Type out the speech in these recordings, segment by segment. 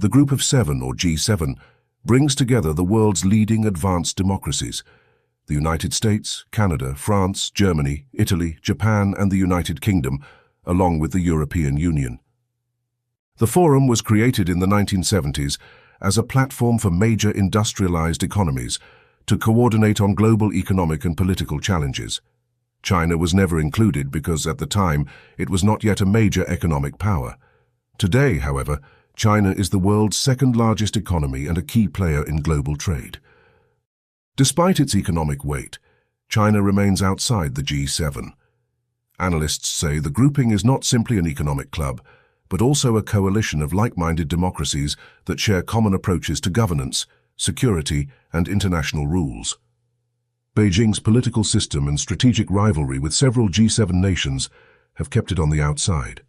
The Group of Seven, or G7, brings together the world's leading advanced democracies: the United States, Canada, France, Germany, Italy, Japan, and the United Kingdom, along with the European Union. The forum was created in the 1970s as a platform for major industrialized economies to coordinate on global economic and political challenges. China was never included because at the time it was not yet a major economic power. Today, however, China is the world's second-largest economy and a key player in global trade. Despite its economic weight, China remains outside the G7. Analysts say the grouping is not simply an economic club, but also a coalition of like-minded democracies that share common approaches to governance, security, and international rules. Beijing's political system and strategic rivalry with several G7 nations have kept it on the outside.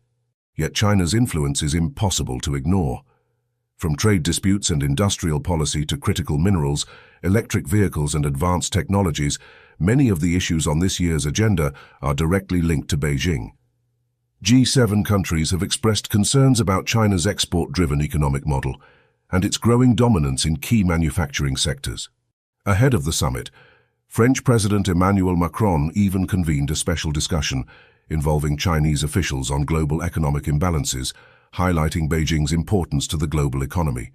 Yet China's influence is impossible to ignore. From trade disputes and industrial policy to critical minerals, electric vehicles, and advanced technologies, many of the issues on this year's agenda are directly linked to Beijing. G7 countries have expressed concerns about China's export-driven economic model and its growing dominance in key manufacturing sectors. Ahead of the summit, French President Emmanuel Macron even convened a special discussion involving Chinese officials on global economic imbalances, highlighting Beijing's importance to the global economy.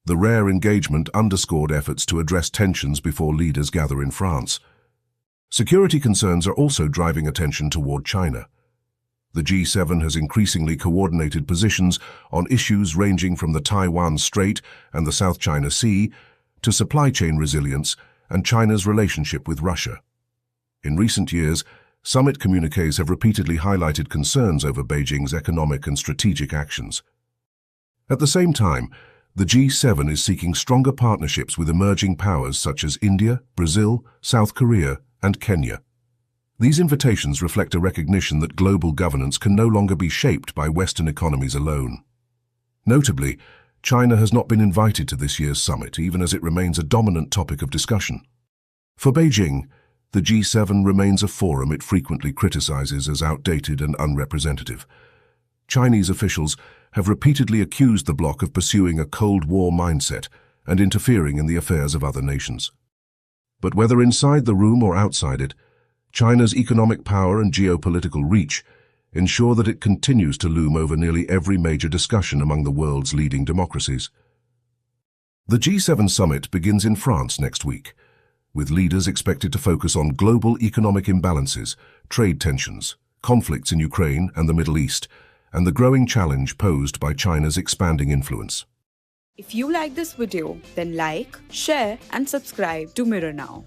The rare engagement underscored efforts to address tensions before leaders gather in France. Security concerns are also driving attention toward China. The G7 has increasingly coordinated positions on issues ranging from the Taiwan Strait and the South China Sea to supply chain resilience and China's relationship with Russia. In recent years, summit communiques have repeatedly highlighted concerns over Beijing's economic and strategic actions. At the same time, the G7 is seeking stronger partnerships with emerging powers such as India, Brazil, South Korea, and Kenya. These invitations reflect a recognition that global governance can no longer be shaped by Western economies alone. Notably, China has not been invited to this year's summit, even as it remains a dominant topic of discussion. For Beijing, the G7 remains a forum it frequently criticizes as outdated and unrepresentative. Chinese officials have repeatedly accused the bloc of pursuing a Cold War mindset and interfering in the affairs of other nations. But whether inside the room or outside it, China's economic power and geopolitical reach ensure that it continues to loom over nearly every major discussion among the world's leading democracies. The G7 summit begins in France next week, with leaders expected to focus on global economic imbalances, trade tensions, conflicts in Ukraine and the Middle East, and the growing challenge posed by China's expanding influence. If you like this video, then like, share, and subscribe to Mirror Now.